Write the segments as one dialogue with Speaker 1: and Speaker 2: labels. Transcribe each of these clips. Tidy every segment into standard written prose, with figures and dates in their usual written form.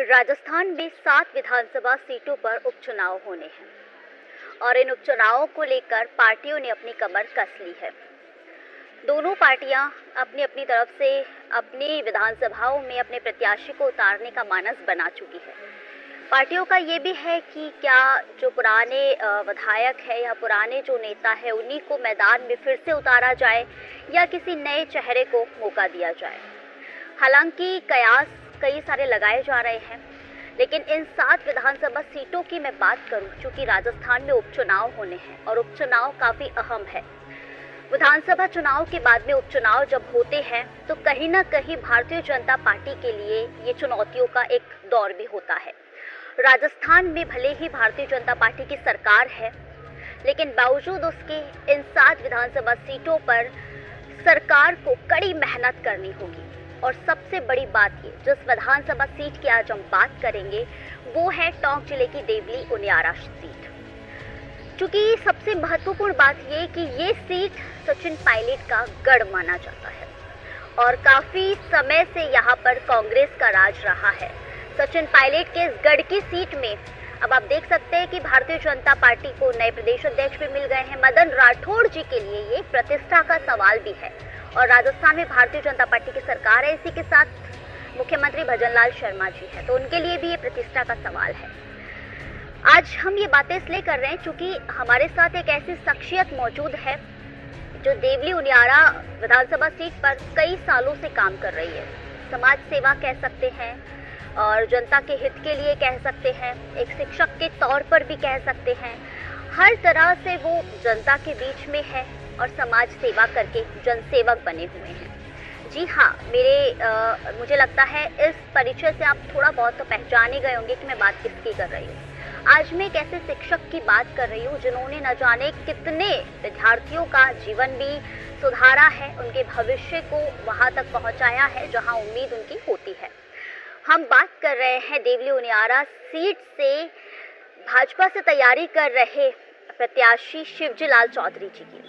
Speaker 1: राजस्थान में 7 विधानसभा सीटों पर उपचुनाव होने हैं और इन उपचुनावों को लेकर पार्टियों ने अपनी कमर कस ली है। दोनों पार्टियां अपनी अपनी तरफ से अपनी विधानसभाओं में अपने प्रत्याशी को उतारने का मानस बना चुकी है। पार्टियों का ये भी है कि क्या जो पुराने विधायक है या पुराने जो नेता है उन्हीं को मैदान में फिर से उतारा जाए या किसी नए चेहरे को मौका दिया जाए। हालांकि कयास कई सारे लगाए जा रहे हैं, लेकिन इन 7 विधानसभा सीटों की मैं बात करूं, चूंकि राजस्थान में उपचुनाव होने हैं और उपचुनाव काफ़ी अहम है। विधानसभा चुनाव के बाद में उपचुनाव जब होते हैं तो कहीं ना कहीं भारतीय जनता पार्टी के लिए ये चुनौतियों का एक दौर भी होता है। राजस्थान में भले ही भारतीय जनता पार्टी की सरकार है, लेकिन बावजूद उसके इन 7 विधानसभा सीटों पर सरकार को कड़ी मेहनत करनी होगी। और सबसे बड़ी बात ये, जिस विधानसभा सीट की आज हम बात करेंगे वो है टोंक जिले की देवली उनियारा सीट। क्योंकि सबसे महत्वपूर्ण बात ये कि ये सीट सचिन पायलट का गढ़ माना जाता है और काफ़ी समय से यहाँ पर कांग्रेस का राज रहा है। सचिन पायलट के इस गढ़ की सीट में अब आप देख सकते हैं कि भारतीय जनता पार्टी को नए प्रदेश अध्यक्ष भी मिल गए हैं। मदन राठौड़ जी के लिए ये प्रतिष्ठा का सवाल भी है और राजस्थान में भारतीय जनता पार्टी की सरकार है, इसी के साथ मुख्यमंत्री भजनलाल शर्मा जी है, तो उनके लिए भी ये प्रतिष्ठा का सवाल है। आज हम ये बातें इसलिए कर रहे हैं क्योंकि हमारे साथ एक ऐसी शख्सियत मौजूद है जो देवली उनियारा विधानसभा सीट पर कई सालों से काम कर रही है। समाज सेवा कह सकते हैं और जनता के हित के लिए कह सकते हैं, एक शिक्षक के तौर पर भी कह सकते हैं। हर तरह से वो जनता के बीच में है और समाज सेवा करके जनसेवक बने हुए हैं। जी हाँ, मुझे लगता है इस परिचय से आप थोड़ा बहुत तो पहचान ही गए होंगे कि मैं बात किसकी कर रही हूँ। आज मैं एक ऐसे शिक्षक की बात कर रही हूँ जिन्होंने न जाने कितने विद्यार्थियों का जीवन भी सुधारा है, उनके भविष्य को वहाँ तक पहुँचाया है जहाँ उम्मीद उनकी होती है। हम बात कर रहे हैं देवली उनियारा सीट से भाजपा से तैयारी कर रहे प्रत्याशी शिवजी लाल चौधरी जी की।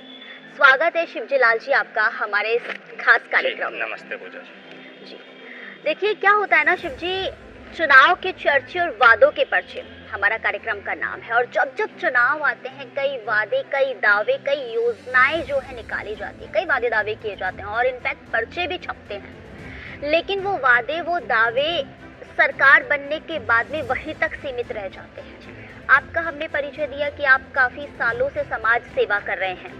Speaker 1: स्वागत है शिवजी लाल जी आपका हमारे इस खास कार्यक्रम में।
Speaker 2: नमस्ते पूजा
Speaker 1: जी। देखिए क्या होता है ना शिव जी, चुनाव के चर्चे और वादों के पर्चे हमारा कार्यक्रम का नाम है और जब जब चुनाव आते हैं कई वादे, कई दावे, कई योजनाएं जो है निकाली जाती है, कई वादे दावे किए जाते हैं और इनफैक्ट पर्चे भी छपते हैं। लेकिन वो वादे, वो दावे सरकार बनने के बाद में वहीं तक सीमित रह जाते हैं। आपका हमने परिचय दिया कि आप काफ़ी सालों से समाज सेवा कर रहे हैं,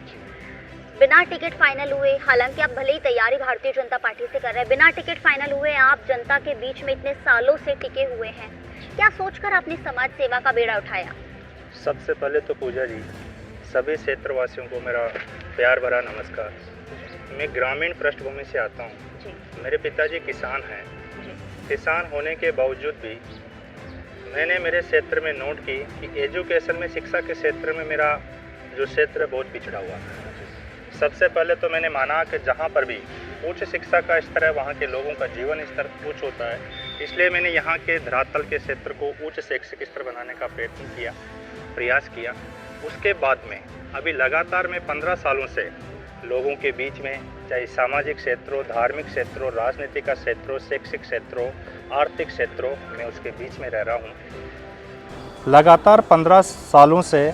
Speaker 1: बिना टिकट फाइनल हुए, हालांकि आप भले ही तैयारी भारतीय जनता पार्टी से कर रहे हैं, बिना टिकट फाइनल हुए आप जनता के बीच में इतने सालों से टिके हुए हैं। क्या सोचकर आपने समाज सेवा का बेड़ा उठाया?
Speaker 2: सबसे पहले तो पूजा जी सभी क्षेत्रवासियों को मेरा प्यार भरा नमस्कार। मैं ग्रामीण पृष्ठभूमि से आता हूँ। मेरे पिताजी किसान हैं। किसान होने के बावजूद भी मैंने मेरे क्षेत्र में नोट की कि एजुकेशन में, शिक्षा के क्षेत्र में मेरा जो क्षेत्र बहुत पिछड़ा हुआ है। सबसे पहले तो मैंने माना कि जहाँ पर भी उच्च शिक्षा का स्तर है वहाँ के लोगों का जीवन स्तर उच्च होता है, इसलिए मैंने यहाँ के धरातल के क्षेत्र को उच्च शैक्षिक स्तर बनाने का प्रयास किया। उसके बाद में अभी लगातार मैं 15 सालों से लोगों के बीच में, चाहे सामाजिक क्षेत्रों, धार्मिक क्षेत्रों, राजनीतिक का क्षेत्रों, शैक्षिक क्षेत्रों, आर्थिक क्षेत्रों में उसके बीच में रह रहा हूँ। लगातार 15 सालों से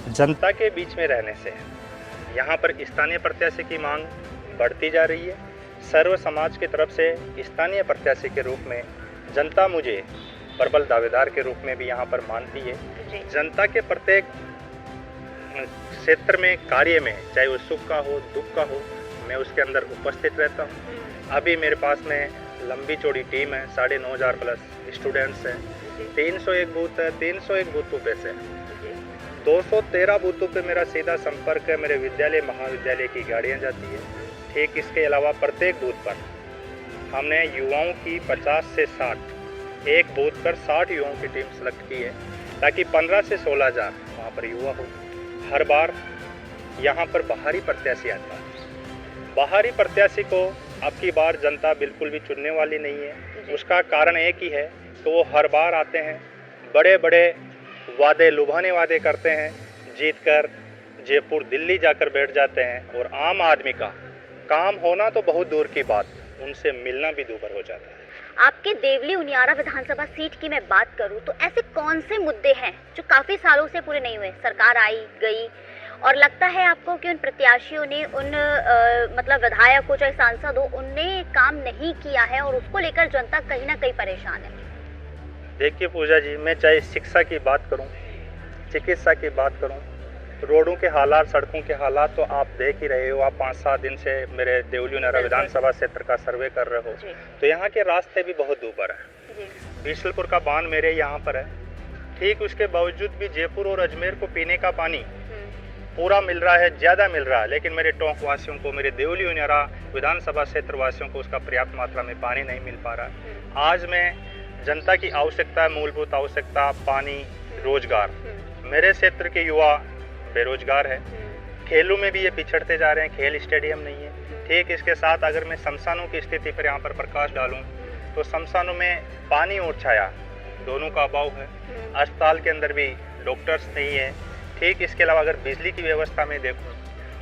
Speaker 2: जनता के बीच में रहने से यहाँ पर स्थानीय प्रत्याशी की मांग बढ़ती जा रही है। सर्व समाज की तरफ से स्थानीय प्रत्याशी के रूप में जनता मुझे प्रबल दावेदार के रूप में भी यहाँ पर मानती है। जनता के प्रत्येक क्षेत्र में, कार्य में, चाहे वो सुख का हो, दुख का हो, मैं उसके अंदर उपस्थित रहता हूँ। अभी मेरे पास में लंबी चौड़ी टीम है, 9,500 प्लस स्टूडेंट्स हैं, 301 बूथ है, 301 बूथों पे से 213 बूथों पे मेरा सीधा संपर्क है। मेरे विद्यालय, महाविद्यालय की गाड़ियाँ जाती है। ठीक इसके अलावा प्रत्येक बूथ पर हमने युवाओं की 50 से 60, एक बूथ पर 60 युवाओं की टीम सेलेक्ट की है ताकि 15 से 16,000 वहाँ पर युवा हो। हर बार यहाँ पर बाहरी प्रत्याशी आता है। बाहरी प्रत्याशी को अब की बार जनता बिल्कुल भी चुनने वाली नहीं है। उसका कारण एक ही है कि वो हर बार आते हैं, बड़े बड़े वादे, लुभाने वादे करते हैं, जीतकर जयपुर, दिल्ली जाकर बैठ जाते हैं और आम आदमी का काम होना तो बहुत दूर की बात, उनसे मिलना भी दूभर हो जाता है।
Speaker 1: आपके देवली उनियारा विधानसभा सीट की मैं बात करूं तो ऐसे कौन से मुद्दे हैं जो काफ़ी सालों से पूरे नहीं हुए? सरकार आई गई और लगता है आपको कि उन प्रत्याशियों ने उन मतलब विधायक हो चाहे सांसद हो, उनने काम नहीं किया है और उसको लेकर जनता कहीं ना कहीं परेशान है?
Speaker 2: देखिए पूजा जी, मैं चाहे शिक्षा की बात करूं, चिकित्सा की बात करूं, रोडों के हालात, सड़कों के हालात तो आप देख ही रहे हो। आप 5-7 दिन से मेरे देवली उनियारा विधानसभा क्षेत्र का सर्वे कर रहे हो, तो यहाँ के रास्ते भी बहुत ऊपर है। बीसलपुर का बांध मेरे यहाँ पर है, ठीक उसके बावजूद भी जयपुर और अजमेर को पीने का पानी पूरा मिल रहा है, ज़्यादा मिल रहा है, लेकिन मेरे टोंक वासियों को, मेरे देवली उनियारा विधानसभा क्षेत्र वासियों को उसका पर्याप्त मात्रा में पानी नहीं मिल पा रहा है। आज मैं जनता की आवश्यकता, मूलभूत आवश्यकता पानी, रोजगार, मेरे क्षेत्र के युवा बेरोजगार है, खेलों में भी ये पिछड़ते जा रहे हैं, खेल स्टेडियम नहीं है। ठीक इसके साथ अगर मैं शमशानों की स्थिति पर यहाँ पर प्रकाश डालूँ तो शमशानों में पानी और छाया दोनों का अभाव है। अस्पताल के अंदर भी डॉक्टर्स नहीं है। ठीक इसके अलावा अगर बिजली की व्यवस्था में देखूँ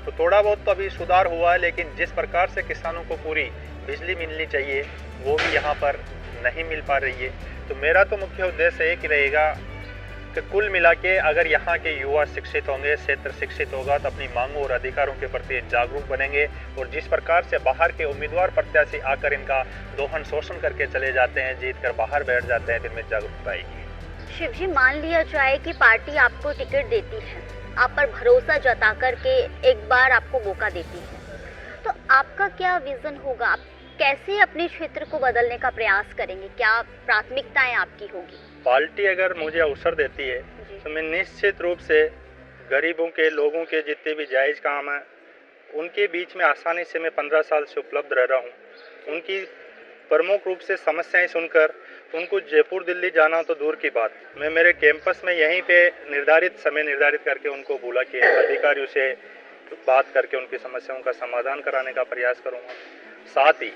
Speaker 2: तो थोड़ा बहुत तो अभी सुधार हुआ है, लेकिन जिस प्रकार से किसानों को पूरी बिजली मिलनी चाहिए वो भी यहाँ पर नहीं मिल पा रही है। तो मेरा तो मुख्य उद्देश्य एक ही रहेगा कि कुल मिला के अगर यहाँ के युवा शिक्षित होंगे, क्षेत्र शिक्षित होगा तो अपनी मांगों और अधिकारों के प्रति जागरूक बनेंगे। और जिस प्रकार से बाहर के उम्मीदवार प्रत्याशी आकर इनका दोहन शोषण करके चले जाते हैं, जीत कर बाहर बैठ जाते हैं, तो इनमें जागरूकता आएगी।
Speaker 1: शिव जी, मान लिया जाए कि पार्टी आपको टिकट देती है, आप पर भरोसा जता कर के एक बार आपको मौका देती है, तो आपका क्या विजन होगा? आप कैसे अपने क्षेत्र को बदलने का प्रयास करेंगे? क्या प्राथमिकताएं आपकी होगी?
Speaker 2: पार्टी अगर मुझे अवसर देती है तो मैं निश्चित रूप से गरीबों के, लोगों के जितने भी जायज़ काम हैं उनके बीच में आसानी से मैं 15 साल से उपलब्ध रह रहा हूँ। उनकी प्रमुख रूप से समस्याएं सुनकर उनको जयपुर दिल्ली जाना तो दूर की बात, मैं मेरे कैंपस में यहीं पे निर्धारित समय निर्धारित करके उनको बुला के अधिकारियों से बात करके उनकी समस्याओं का समाधान कराने का प्रयास करूँगा। साथ ही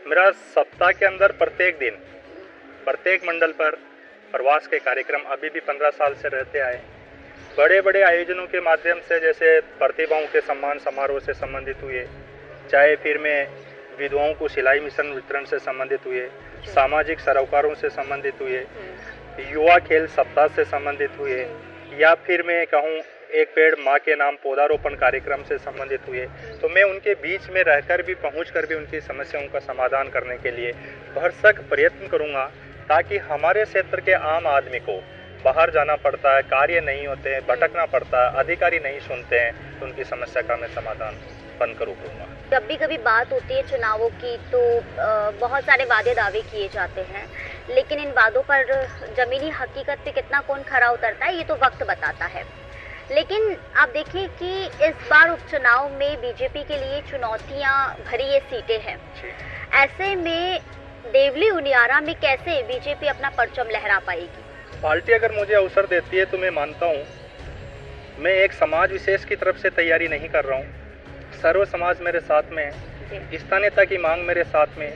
Speaker 2: मेरा सप्ताह के अंदर प्रत्येक दिन प्रत्येक मंडल पर प्रवास के कार्यक्रम अभी भी 15 साल से रहते आए। बड़े बड़े आयोजनों के माध्यम से, जैसे प्रतिभाओं के सम्मान समारोह से संबंधित हुए, चाहे फिर मैं विधवाओं को सिलाई मिशन वितरण से संबंधित हुए, सामाजिक सरोकारों से संबंधित हुए, युवा खेल सप्ताह से संबंधित हुए, या फिर मैं कहूँ एक पेड़ माँ के नाम पौधारोपण कार्यक्रम से संबंधित हुए, तो मैं उनके बीच में रहकर भी, पहुँच कर भी उनकी समस्याओं का समाधान करने के लिए भरसक प्रयत्न करूँगा, ताकि हमारे क्षेत्र के आम आदमी को बाहर जाना पड़ता है, कार्य नहीं होते हैं, भटकना पड़ता है, अधिकारी नहीं सुनते हैं, तो उनकी समस्या का मैं समाधान बनकर करूँगा।
Speaker 1: जब भी कभी बात होती है चुनावों की तो बहुत सारे वादे दावे किए जाते हैं, लेकिन इन वादों पर ज़मीनी हकीकत पे कितना कौन खरा उतरता है ये तो वक्त बताता है। लेकिन आप देखिए कि इस बार उपचुनाव में बीजेपी के लिए चुनौतियां भरी ये सीटें हैं। ऐसे में देवली उनियारा में कैसे बीजेपी अपना परचम लहरा पाएगी?
Speaker 2: पार्टी अगर मुझे अवसर देती है तो मैं मानता हूँ मैं एक समाज विशेष की तरफ से तैयारी नहीं कर रहा हूँ। सर्व समाज मेरे साथ में है, स्थानीयता की मांग मेरे साथ में,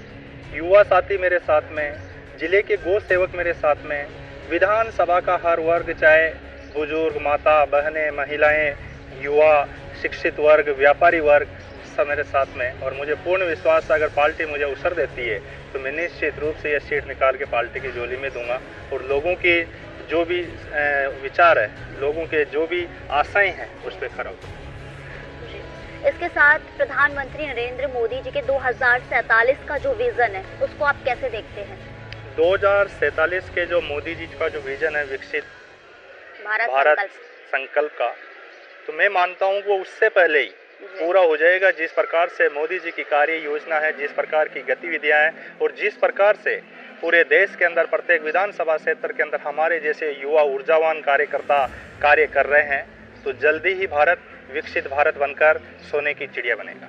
Speaker 2: युवा साथी मेरे साथ में, जिले के गो सेवक मेरे साथ में, विधानसभा का हर वर्ग, चाहे बुजुर्ग, माता बहनें, महिलाएं, युवा, शिक्षित वर्ग, व्यापारी वर्ग, सब मेरे साथ में। और मुझे पूर्ण विश्वास है अगर पार्टी मुझे अवसर देती है तो मैं निश्चित रूप से यह सीट निकाल के पार्टी की झोली में दूंगा और लोगों के जो भी विचार है, लोगों के जो भी आशाएं हैं उस पर खरा उतरूंगा।
Speaker 1: इसके साथ प्रधानमंत्री नरेंद्र मोदी जी के 2047 का जो विजन है उसको आप कैसे देखते हैं?
Speaker 2: 2047 के जो मोदी जी का जो विजन है विकसित भारत संकल्प का, तो मैं मानता हूँ वो उससे पहले ही पूरा हो जाएगा। जिस प्रकार से मोदी जी की कार्य योजना है, जिस प्रकार की गतिविधियां हैं और जिस प्रकार से पूरे देश के अंदर प्रत्येक विधानसभा क्षेत्र के अंदर हमारे जैसे युवा ऊर्जावान कार्यकर्ता कार्य कर रहे हैं, तो जल्दी ही भारत विकसित भारत बनकर सोने की चिड़िया बनेगा।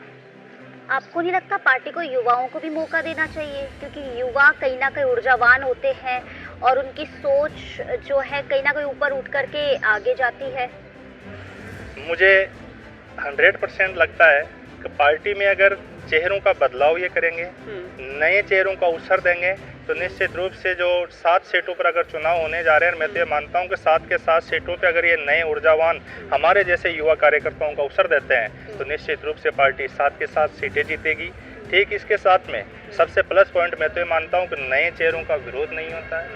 Speaker 1: आपको नहीं लगता पार्टी को युवाओं को भी मौका देना चाहिए? क्योंकि युवा कहीं ना कहीं ऊर्जावान होते हैं और उनकी सोच जो है कहीं ना कहीं ऊपर उठ करके आगे जाती है।
Speaker 2: मुझे 100% लगता है कि पार्टी में अगर चेहरों का बदलाव ये करेंगे, नए चेहरों का अवसर देंगे, तो निश्चित रूप से जो 7 सीटों पर अगर चुनाव होने जा रहे हैं, मैं तो ये मानता हूँ कि 7 के 7 सीटों पे अगर ये नए ऊर्जावान हमारे जैसे युवा कार्यकर्ताओं का अवसर देते हैं तो निश्चित रूप से पार्टी 7 के 7 सीटें जीतेगी। ठीक इसके साथ में सबसे प्लस पॉइंट मैं तो ये मानता हूँ कि नए चेहरों का विरोध नहीं होता है,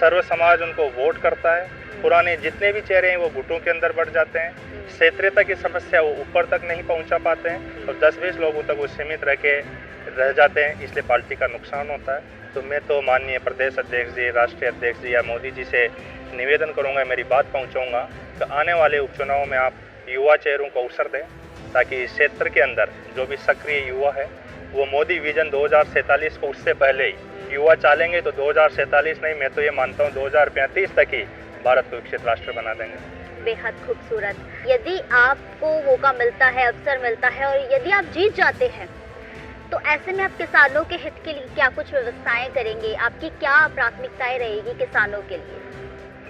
Speaker 2: सर्व समाज उनको वोट करता है, पुराने जितने भी चेहरे हैं वो गुटों के अंदर बढ़ जाते हैं, क्षेत्रीयता की समस्या वो ऊपर तक नहीं पहुंचा पाते हैं और 10-20 लोगों तक वो सीमित रह जाते हैं, इसलिए पार्टी का नुकसान होता है। तो मैं तो माननीय प्रदेश अध्यक्ष जी, राष्ट्रीय अध्यक्ष जी या मोदी जी से निवेदन करूंगा, मेरी बात पहुंचाऊंगा कि आने वाले उपचुनाव में आप युवा चेहरों को अवसर दें ताकि इस क्षेत्र के अंदर जो भी सक्रिय युवा है वो मोदी विजन 2047 को उससे पहले ही युवा चालेंगे तो 2047 नहीं, मैं तो ये मानता हूँ 2035 तक ही भारत को विकसित राष्ट्र बना देंगे।
Speaker 1: बेहद खूबसूरत। यदि आपको मौका मिलता है, अवसर मिलता है और यदि आप जीत जाते हैं तो ऐसे में आप किसानों के हित के लिए क्या कुछ व्यवस्थाएं करेंगे? आपकी क्या प्राथमिकताएं रहेगी किसानों के लिए?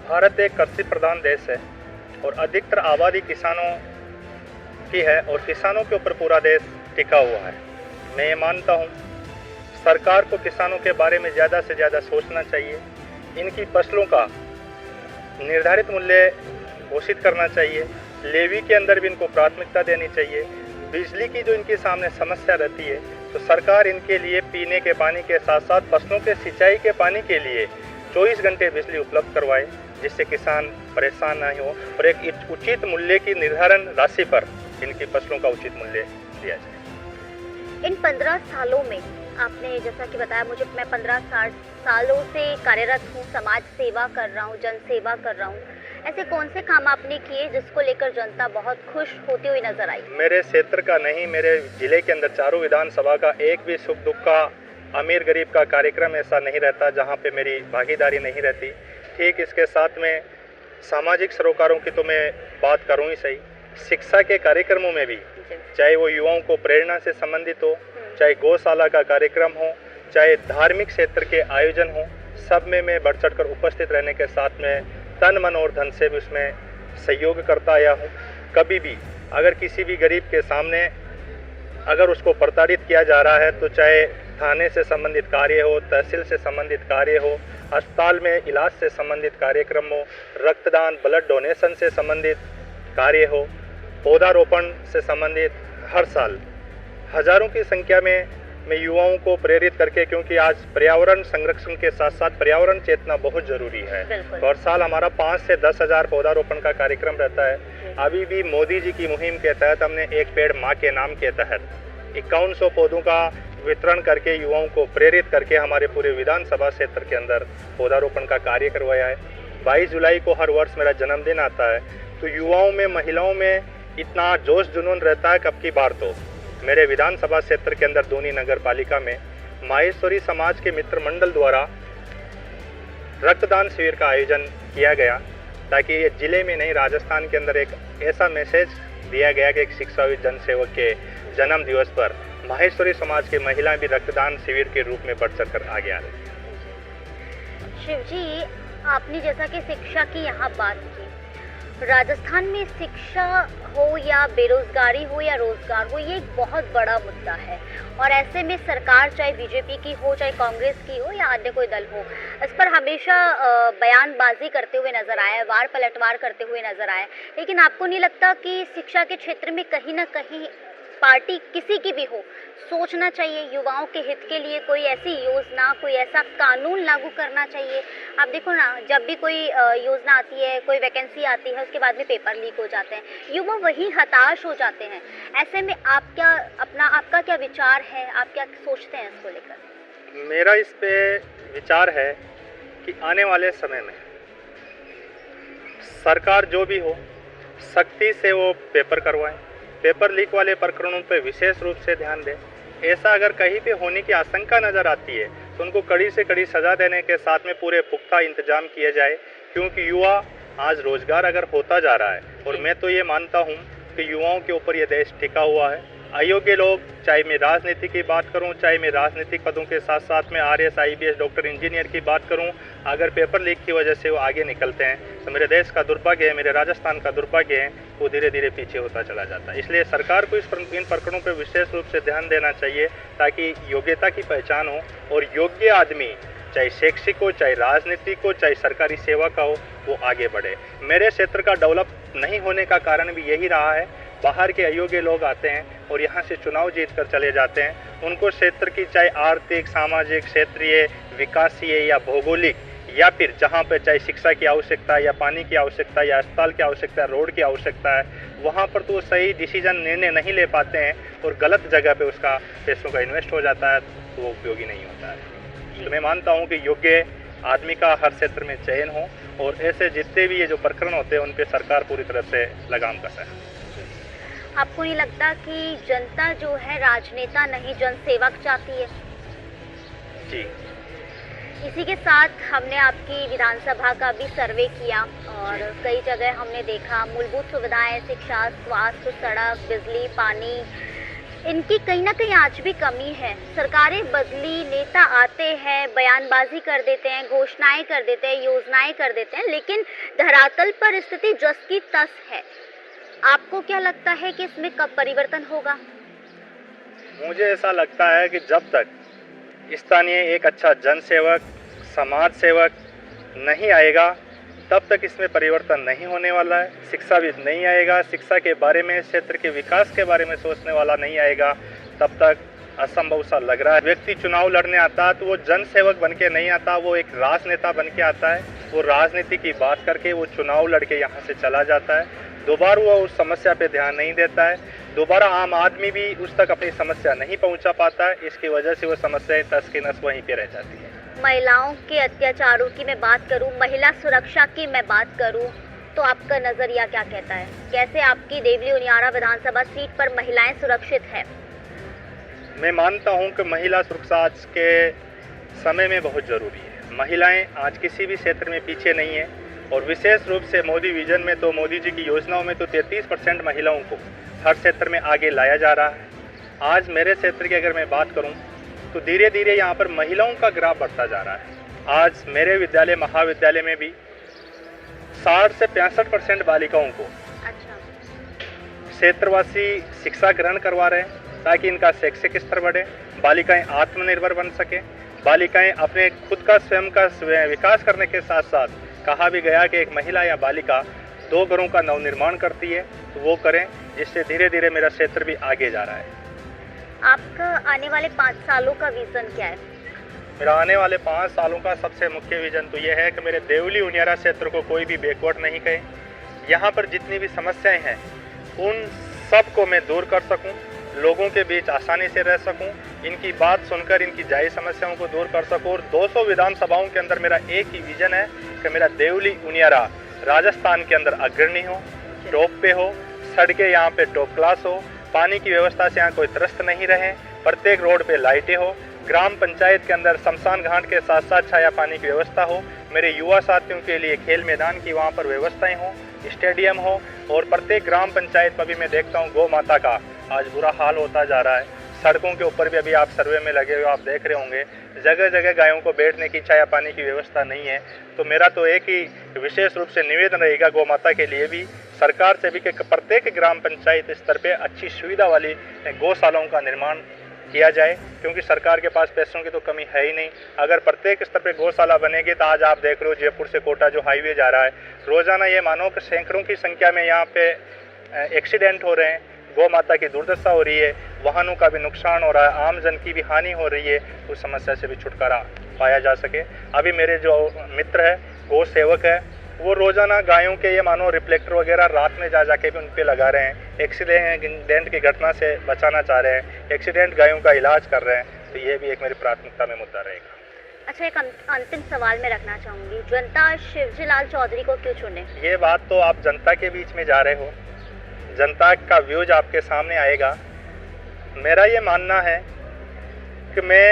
Speaker 2: भारत एक कृषि प्रधान देश है और अधिकतर आबादी किसानों की है और किसानों के ऊपर पूरा देश टिका हुआ है। मैं ये मानता हूँ सरकार को किसानों के बारे में ज़्यादा से ज़्यादा सोचना चाहिए, इनकी फसलों का निर्धारित मूल्य घोषित करना चाहिए, लेवी के अंदर भी इनको प्राथमिकता देनी चाहिए। बिजली की जो इनके सामने समस्या रहती है तो सरकार इनके लिए पीने के पानी के साथ साथ फसलों के सिंचाई के पानी के लिए 24 घंटे बिजली उपलब्ध करवाए, जिससे किसान परेशान नहीं हो और एक उचित मूल्य की निर्धारण राशि पर इनकी फसलों का उचित मूल्य दिया जाए।
Speaker 1: इन 15 सालों में आपने जैसा कि बताया मुझे, मैं 15 सालों से कार्यरत हूँ, समाज सेवा कर रहा हूँ, जन सेवा कर रहा हूँ। ऐसे कौन से काम आपने किए जिसको लेकर जनता बहुत खुश होती हुई नजर आई?
Speaker 2: मेरे क्षेत्र का नहीं, मेरे जिले के अंदर चारों विधानसभा का एक भी सुख दुख का, अमीर गरीब का कार्यक्रम ऐसा नहीं रहता जहाँ पे मेरी भागीदारी नहीं रहती। ठीक इसके साथ में सामाजिक सरोकारों की तो मैं बात करूँ ही सही, शिक्षा के कार्यक्रमों में भी, चाहे वो युवाओं को प्रेरणा से संबंधित हो, चाहे गौशाला का कार्यक्रम हो, चाहे धार्मिक क्षेत्र के आयोजन हो, सब में मैं बढ़ चढ़ कर उपस्थित रहने के साथ में तन मन और धन से भी उसमें सहयोग करता आया हूँ। कभी भी अगर किसी भी गरीब के सामने अगर उसको प्रताड़ित किया जा रहा है तो चाहे थाने से संबंधित कार्य हो, तहसील से संबंधित कार्य हो, अस्पताल में इलाज से संबंधित कार्यक्रम हो, रक्तदान ब्लड डोनेशन से संबंधित कार्य हो, पौधारोपण से संबंधित, हर साल हजारों की संख्या में मैं युवाओं को प्रेरित करके, क्योंकि आज पर्यावरण संरक्षण के साथ साथ पर्यावरण चेतना बहुत जरूरी है, तो हर साल हमारा 5 से 10 हज़ार पौधारोपण का कार्यक्रम रहता है। अभी भी मोदी जी की मुहिम के तहत हमने एक पेड़ माँ के नाम के तहत 5100 पौधों का वितरण करके युवाओं को प्रेरित करके हमारे पूरे विधानसभा क्षेत्र के अंदर पौधारोपण का कार्य करवाया है। 22 जुलाई को हर वर्ष मेरा जन्मदिन आता है, तो युवाओं में, महिलाओं में इतना जोश जुनून रहता है। कब की बार तो मेरे विधानसभा क्षेत्र के अंदर दूनी नगर पालिका में माहेश्वरी समाज के मित्र मंडल द्वारा रक्तदान शिविर का आयोजन किया गया, ताकि ये जिले में नहीं, राजस्थान के अंदर एक ऐसा मैसेज दिया गया कि एक शिक्षाविद जनसेवक के जन्म दिवस पर माहेश्वरी समाज की महिलाएं भी रक्तदान शिविर के रूप में बढ़ चढ़ कर आगे आ रही हैं।
Speaker 1: शिव जी, आपने जैसा कि शिक्षा की यहाँ बात की, राजस्थान में शिक्षा हो या बेरोजगारी हो या रोजगार हो, ये एक बहुत बड़ा मुद्दा है और ऐसे में सरकार चाहे बीजेपी की हो, चाहे कांग्रेस की हो या अन्य कोई दल हो, इस पर हमेशा बयानबाजी करते हुए नजर आए, वार पलटवार करते हुए नजर आए। लेकिन आपको नहीं लगता कि शिक्षा के क्षेत्र में कहीं ना कहीं पार्टी किसी की भी हो, सोचना चाहिए युवाओं के हित के लिए कोई ऐसी योजना, कोई ऐसा कानून लागू करना चाहिए? आप देखो ना, जब भी कोई योजना आती है, कोई वैकेंसी आती है, उसके बाद में पेपर लीक हो जाते हैं, युवा वही हताश हो जाते हैं। ऐसे में आपका क्या विचार है, आप क्या सोचते हैं इसको लेकर?
Speaker 2: मेरा इस पे विचार है कि आने वाले समय में सरकार जो भी हो, सख्ती से वो पेपर करवाएं, पेपर लीक वाले प्रकरणों पर विशेष रूप से ध्यान दें। ऐसा अगर कहीं पे होने की आशंका नज़र आती है तो उनको कड़ी से कड़ी सज़ा देने के साथ में पूरे पुख्ता इंतजाम किए जाए, क्योंकि युवा आज रोजगार अगर होता जा रहा है और मैं तो ये मानता हूँ कि युवाओं के ऊपर ये देश टिका हुआ है। अयोग्य लोग, चाहे मैं राजनीति की बात करूं, चाहे मैं राजनीतिक पदों के साथ साथ में आरएस, आईपीएस, डॉक्टर, इंजीनियर की बात करूं, अगर पेपर लीक की वजह से वो आगे निकलते हैं तो मेरे देश का दुर्भाग्य है, मेरे राजस्थान का दुर्भाग्य है, वो धीरे धीरे पीछे होता चला जाता है। इसलिए सरकार को इन प्रकरणों पर विशेष रूप से ध्यान देना चाहिए ताकि योग्यता की पहचान हो और योग्य आदमी, चाहे शैक्षिक हो, चाहे राजनीतिक हो, चाहे सरकारी सेवा का हो, वो आगे बढ़े। मेरे क्षेत्र का डेवलप नहीं होने का कारण भी यही रहा है बाहर के अयोग्य लोग आते हैं और यहाँ से चुनाव जीत कर चले जाते हैं। उनको क्षेत्र की चाहे आर्थिक, सामाजिक, क्षेत्रीय, विकासीय या भौगोलिक या फिर जहाँ पे चाहे शिक्षा की आवश्यकता है या पानी की आवश्यकता है या अस्पताल की आवश्यकता है, रोड की आवश्यकता है, वहाँ पर तो वो सही डिसीजन निर्णय नहीं ले पाते हैं और गलत जगह पे उसका पैसों का इन्वेस्ट हो जाता है, तो वो उपयोगी नहीं होता है। तो मैं मानता हूँ कि योग्य आदमी का हर क्षेत्र में चयन हो और ऐसे जितने भी ये जो प्रकरण होते हैं उन पे सरकार पूरी तरह से लगाम कसे।
Speaker 1: आपको नहीं लगता कि जनता जो है राजनेता नहीं जनसेवक चाहती है?
Speaker 2: जी,
Speaker 1: इसी के साथ हमने आपकी विधानसभा का भी सर्वे किया और कई जगह हमने देखा मूलभूत सुविधाएं, शिक्षा, स्वास्थ्य, सड़क, बिजली, पानी, इनकी कहीं ना कहीं आज भी कमी है। सरकारें बदली, नेता आते हैं, बयानबाजी कर देते हैं, घोषणाएं कर देते हैं, योजनाएं कर देते हैं, लेकिन धरातल पर स्थिति जस की तस है। आपको क्या लगता है कि इसमें कब परिवर्तन होगा?
Speaker 2: मुझे ऐसा लगता है कि जब तक स्थानीय एक अच्छा जनसेवक, समाज सेवक नहीं आएगा तब तक इसमें परिवर्तन नहीं होने वाला है। शिक्षाविद नहीं आएगा, शिक्षा के बारे में, क्षेत्र के विकास के बारे में सोचने वाला नहीं आएगा, तब तक असंभव सा लग रहा है। व्यक्ति चुनाव लड़ने आता है तो वो जनसेवक बन के नहीं आता, वो एक राजनेता बन के आता है। वो राजनीति की बात करके वो चुनाव लड़के यहाँ से चला जाता है। दोबारा वो उस समस्या पे ध्यान नहीं देता है। दोबारा आम आदमी भी उस तक अपनी समस्या नहीं पहुँचा पाता है। इसकी वजह से वो समस्याएं तस की नस वहीं पे रह जाती है।
Speaker 1: महिलाओं के अत्याचारों की मैं बात करूं, महिला सुरक्षा की मैं बात करूं, तो आपका नजरिया क्या कहता है? कैसे आपकी देवली उनियारा विधानसभा सीट पर महिलाएं सुरक्षित है?
Speaker 2: मैं मानता हूं कि महिला सुरक्षा आज के समय में बहुत ज़रूरी है। महिलाएं आज किसी भी क्षेत्र में पीछे नहीं है और विशेष रूप से मोदी विजन में तो, मोदी जी की योजनाओं में तो 33% महिलाओं को हर क्षेत्र में आगे लाया जा रहा है। आज मेरे क्षेत्र की अगर मैं बात करूं तो धीरे धीरे यहाँ पर महिलाओं का ग्राफ बढ़ता जा रहा है। आज मेरे विद्यालय, महाविद्यालय में भी 60 से 65% बालिकाओं को क्षेत्रवासी शिक्षा ग्रहण करवा रहे हैं ताकि इनका शैक्षिक स्तर बढ़े, बालिकाएं आत्मनिर्भर बन सके, बालिकाएं अपने खुद का स्वयं का विकास करने के साथ साथ, कहा भी गया कि एक महिला या बालिका 2 घरों का नवनिर्माण करती है, तो वो करें, जिससे धीरे धीरे मेरा क्षेत्र भी आगे जा रहा है।
Speaker 1: आपका आने वाले 5 सालों का विजन क्या है?
Speaker 2: मेरा आने वाले 5 सालों का सबसे मुख्य विजन तो ये है कि मेरे देवली उनियारा क्षेत्र को कोई भी बैकवर्ड नहीं कहे। यहाँ पर जितनी भी समस्याएं हैं उन सब को मैं दूर कर सकूं, लोगों के बीच आसानी से रह सकूं, इनकी बात सुनकर इनकी जायज़ समस्याओं को दूर कर सकूं। और 200 विधानसभाओं के अंदर मेरा एक ही विजन है कि मेरा देवली उनियारा राजस्थान के अंदर अग्रणी हो, टॉप पे हो, सड़कें यहाँ पे टॉप क्लास हो, पानी की व्यवस्था से यहाँ कोई त्रस्त नहीं रहे, प्रत्येक रोड पे लाइटें हो, ग्राम पंचायत के अंदर शमशान घाट के साथ साथ छाया पानी की व्यवस्था हो, मेरे युवा साथियों के लिए खेल मैदान की वहाँ पर व्यवस्थाएं हो, स्टेडियम हो। और प्रत्येक ग्राम पंचायत में भी मैं देखता हूँ गौ माता का आज बुरा हाल होता जा रहा है। सड़कों के ऊपर भी अभी आप सर्वे में लगे हुए आप देख रहे होंगे, जगह जगह गायों को बैठने की, छाया पानी की व्यवस्था नहीं है। तो मेरा तो एक ही विशेष रूप से निवेदन रहेगा गौ माता के लिए भी, सरकार से भी, कि प्रत्येक ग्राम पंचायत स्तर पे अच्छी सुविधा वाली गौशालाओं का निर्माण किया जाए, क्योंकि सरकार के पास पैसों की तो कमी है ही नहीं। अगर प्रत्येक स्तर पे गौशाला बनेगी तो आज आप देख रहे हो जयपुर से कोटा जो हाईवे जा रहा है, रोजाना ये मानो कि सैकड़ों की संख्या में यहाँ पे एक्सीडेंट हो रहे हैं, गौ माता की दुर्दशा हो रही है, वाहनों का भी नुकसान हो रहा है, आम जन की भी हानि हो रही है। उस समस्या से भी छुटकारा पाया जा सके। अभी मेरे जो मित्र है, गौ सेवक है, वो रोजाना गायों के ये मानो रिफ्लेक्टर वगैरह रात में जा जाके भी उन पे लगा रहे हैं, एक्सीडेंट की घटना से बचाना चाह रहे हैं, एक्सीडेंट गायों का इलाज कर रहे हैं। तो ये भी एक मेरी प्राथमिकता में मुद्दा रहेगा।
Speaker 1: अच्छा, एक अंतिम सवाल मैं रखना चाहूँगी, जनता शिवजी लाल चौधरी को क्यों चुने?
Speaker 2: ये बात तो आप जनता के बीच में जा रहे हो, जनता का व्यूज आपके सामने आएगा। मेरा ये मानना है कि मैं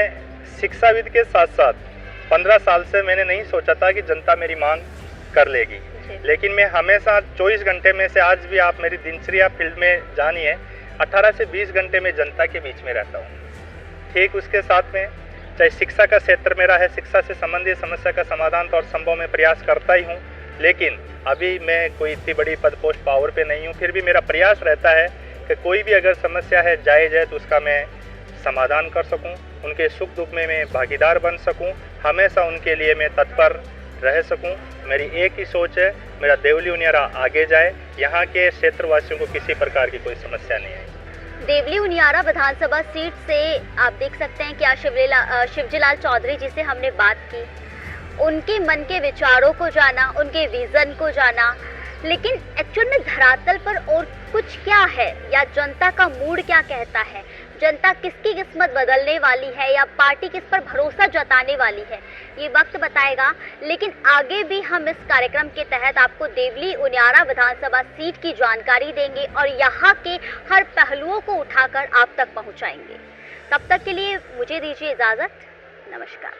Speaker 2: शिक्षाविद के साथ साथ 15 साल से मैंने नहीं सोचा था कि जनता मेरी मांग कर लेगी, लेकिन मैं हमेशा 24 घंटे में से, आज भी आप मेरी दिनचर्या फील्ड में जानिए, 18 से 20 घंटे में जनता के बीच में रहता हूँ। ठीक उसके साथ में चाहे शिक्षा का क्षेत्र मेरा है, शिक्षा से संबंधित समस्या का समाधान तो और संभव मैं प्रयास करता ही हूँ, लेकिन अभी मैं कोई इतनी बड़ी पद पोस्ट पावर पे नहीं हूँ। फिर भी मेरा प्रयास रहता है कि कोई भी अगर समस्या है जायज़ है तो उसका मैं समाधान कर सकूँ, उनके सुख दुख में मैं भागीदार बन सकूँ। हमेशा उनके लिए मैं तत्पर रह सकूं। मेरी एक ही सोच है, मेरा देवली उनियारा आगे जाए, यहाँ के क्षेत्रवासियों को किसी प्रकार की कोई समस्या नहीं है।
Speaker 1: देवली उनियारा विधानसभा सीट से आप देख सकते हैं कि आज शिवजीलाल चौधरी जी से हमने बात की, उनके मन के विचारों को जाना, उनके विजन को जाना, लेकिन एक्चुअल में धरातल पर और कुछ क्या है या जनता का मूड क्या कहता है, जनता किसकी किस्मत बदलने वाली है या पार्टी किस पर भरोसा जताने वाली है, ये वक्त बताएगा। लेकिन आगे भी हम इस कार्यक्रम के तहत आपको देवली उनियारा विधानसभा सीट की जानकारी देंगे और यहाँ के हर पहलुओं को उठाकर आप तक पहुँचाएंगे। तब तक के लिए मुझे दीजिए इजाज़त। नमस्कार।